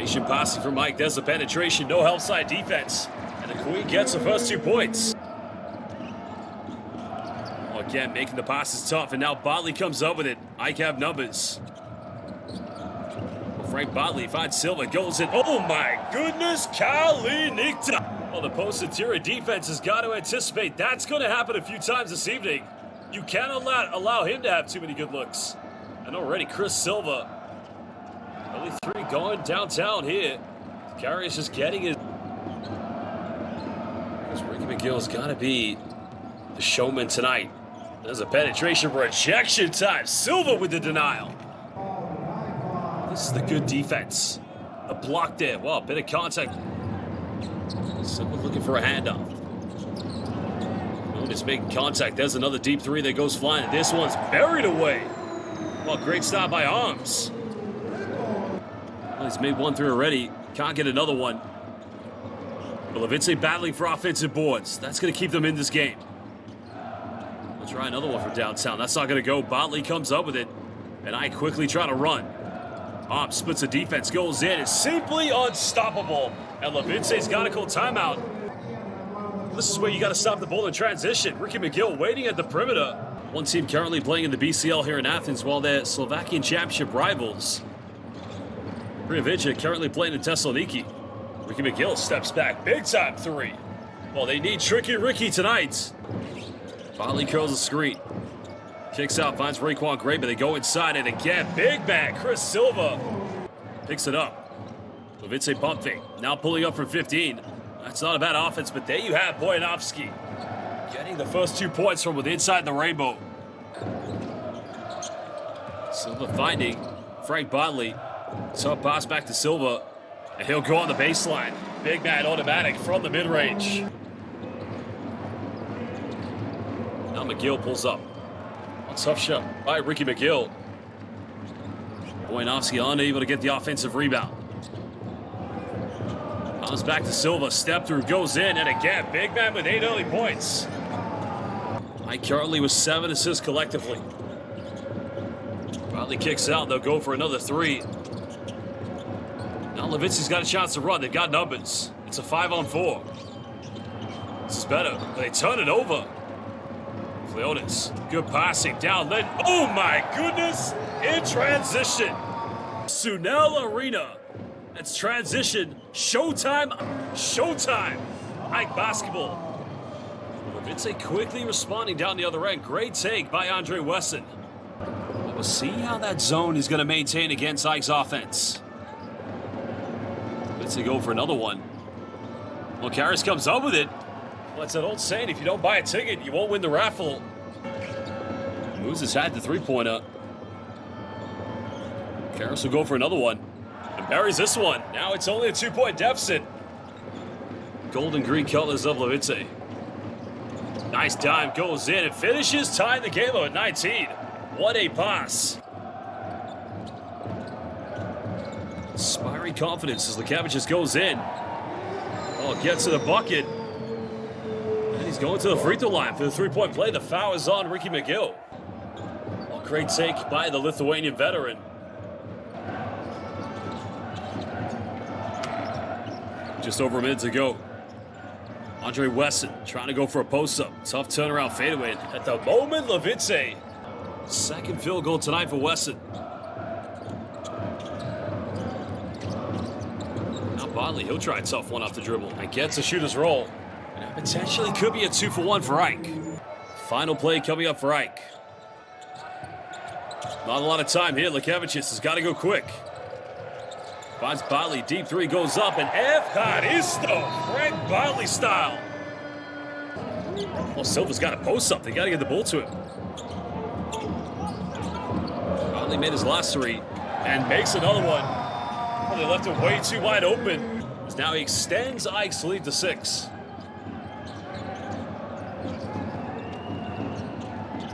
Patient passing from Mike. There's the penetration. No help side defense. And the Queen gets the first 2 points. Again, making the passes tough. And now Bartley comes up with it. AEK have numbers. Frank Bartley finds Silva. Goes in. Oh my goodness. 𝗪𝗘𝗖𝗢𝗠𝗘. Well, the post-interior defense has got to anticipate that's going to happen a few times this evening. You cannot allow him to have too many good looks. And already Chris Silva. Only 3 going downtown here. Karius just getting it. Because Ricky McGill's got to be the showman tonight. There's a penetration rejection time. Silva with the denial. This is the good defense. A block there. Well, a bit of contact. Silva looking for a handoff. Just making contact. There's another deep 3 that goes flying. This one's buried away. Well, great stop by Arms. Well, he's made 1 3 already. Can't get another one. But Levice battling for offensive boards. That's going to keep them in this game. We'll try another one from downtown. That's not going to go. Bartley comes up with it. And I quickly try to run. Arms splits the defense. Goes in. It's simply unstoppable. And Levice's got to call timeout. This is where you got to stop the ball in transition. Ricky McGill waiting at the perimeter. One team currently playing in the BCL here in Athens while their Slovakian championship rivals. Prijovic currently playing in Thessaloniki. Ricky McGill steps back. Big time 3. Well, they need Tricky Ricky tonight. Bartley curls the screen. Kicks out, finds Raekwon Gray, but they go inside and again. Big man, Chris Silva picks it up. Levice pump fake. Now pulling up from 15. That's not a bad offense, but there you have Boyanovsky getting the first 2 points from within inside the rainbow. Silva finding Frank Bartley. Tough pass back to Silva, and he'll go on the baseline. Big man automatic from the mid-range. Now McGill pulls up. A tough shot by Ricky McGill. Boyanovsky unable to get the offensive rebound. Comes back to Silva, step through, goes in, and again, big man with 8 early points. Mike currently with 7 assists collectively. Bartley kicks out, they'll go for another 3. Now Levice's got a chance to run, they've got numbers. It's a 5-on-4. This is better, but they turn it over. Cleonis, good passing, down lane. Oh my goodness, in transition. Sunel Arena. It's transition. Showtime. Showtime. AEK basketball. Levice quickly responding down the other end. Great take by Andre Wesson. We'll see how that zone is going to maintain against AEK's offense. Levice go for another one. Well, Karius comes up with it. Well, it's an old saying, if you don't buy a ticket, you won't win the raffle. Moves his hat to 3-pointer. Karius will go for another one. And buries this one. Now it's only a 2-point deficit. Golden green colors of Levice. Nice dime goes in and finishes, tying the game up at 19. What a pass. Inspiring confidence as 𝗪𝗪𝗓 goes in. Oh, gets to the bucket. And he's going to the free throw line for the 3-point play. The foul is on Ricky McGill. Oh, great take by the Lithuanian veteran. Just over a minute to go. Andre Wesson trying to go for a post-up. Tough turnaround fadeaway. At the moment, Levice. Second field goal tonight for Wesson. Now Bartley, he'll try a tough one off the dribble and gets a shooter's roll. And potentially could be a 2-for-1 for AEK. Final play coming up for AEK. Not a lot of time here. 𝗪𝗪𝗓 has got to go quick. Finds Bartley, deep 3 goes up, and 𝗪𝗪𝗓, Frank Bartley style. Well, Silva's got to post something. Got to get the ball to him. Bartley made his last 3 and makes another one. Well, they left it way too wide open. Now he extends AEK's lead to 6.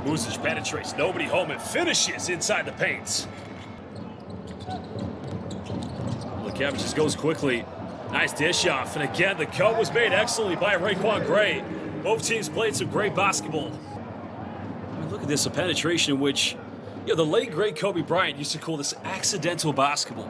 Muzic penetrates, nobody home, and finishes inside the paint. 𝗪𝗪𝗓 just goes quickly. Nice dish off, and again, the cut was made excellently by Raekwon Gray. Both teams played some great basketball. I mean, look at this, a penetration in which, the late great Kobe Bryant used to call this accidental basketball.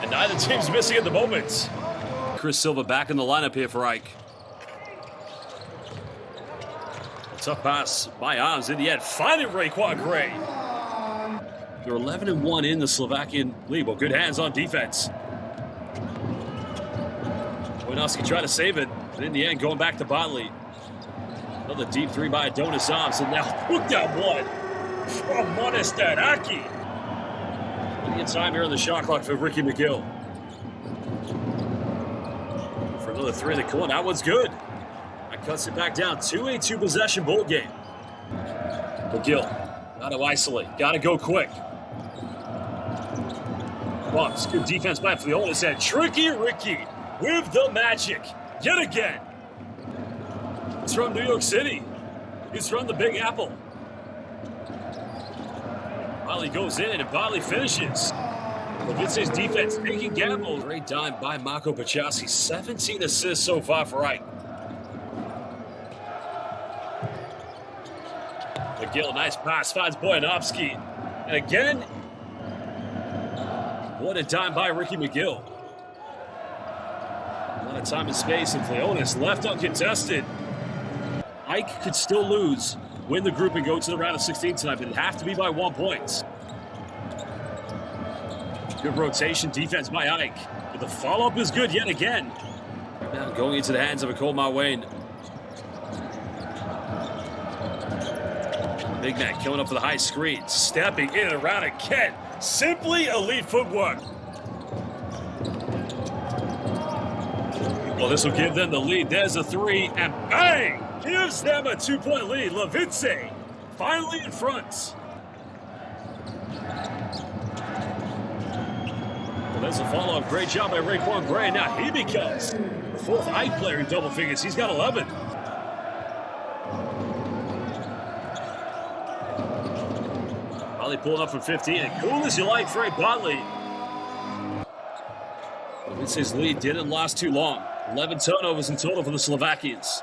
And neither team's missing at the moment. Chris Silva back in the lineup here for AEK. Tough pass by Arms in the end. Finding Raekwon Gray. They're 11-1 in the Slovakian league. Well, good hands on defense. Wojnowski tried to save it, but in the end, going back to Botley. Another deep three by Adonis Arms, and now hooked down one from 𝗪𝗘𝗟𝗖𝗢𝗠𝗘. Plenty of time here on the shot clock for Ricky McGill. For another three in the corner. That one's good. That cuts it back down to a two-possession ball game. McGill, got to isolate, got to go quick. Bumps, good defense by Leonis, and Tricky Ricky with the magic yet again. He's from New York City. He's from the Big Apple. Botley goes in and Botley finishes. Levice's defense taking gambles. Great dime by Marco Pachowski. 17 assists so far for AEK. McGill, nice pass, finds Bojanovski. And again, what a dime by Ricky McGill. A lot of time and space, and Leonis left uncontested. AEK could still lose, win the group, and go to the round of 16 tonight, but it'd have to be by 1 point. Good rotation defense by AEK. But the follow-up is good yet again. Now going into the hands of a 𝗪𝗟𝗪𝗠𝗪 Wayne. Big man coming up for the high screen. Stepping in and around again. Simply elite footwork. Well, this will give them the lead. There's a three, and bang! Gives them a 2-point lead. Levice finally in front. Well, there's a follow-up. Great job by Raekwon Gray. Now he becomes the fourth AEK player in double figures. He's got 11. Botley pulling up from 15. And cool as you like, Frank Botley. Levice's lead didn't last too long. 11 turnovers in total for the Slovakians.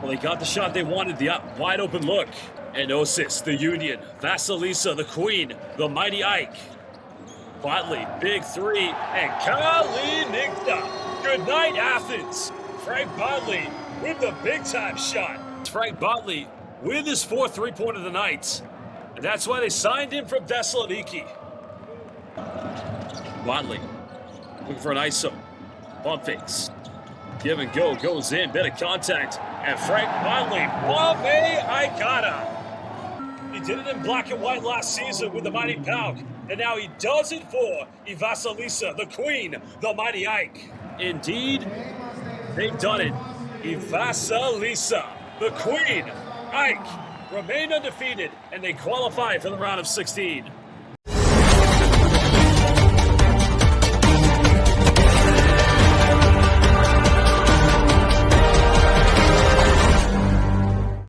Well, they got the shot they wanted, the wide open look. And Osis, the Union. Vasilisa, the Queen. The mighty Ike. Botley, big three. And Kalinicta. Good night, Athens. Frank Botley with the big-time shot. Frank Botley with his fourth three-pointer of the night. And that's why they signed him from Thessaloniki. Botley looking for an ISO. Bump fakes. Give and go. Goes in. Bit of contact. And Frank Botley. Bombe Ikata. He did it in black and white last season with the mighty Pauk. And now he does it for Vasilisa, the Queen, the mighty Ike. Indeed, they've done it. Vasilisa, the Queen, Ike, remain undefeated, and they qualify for the round of 16.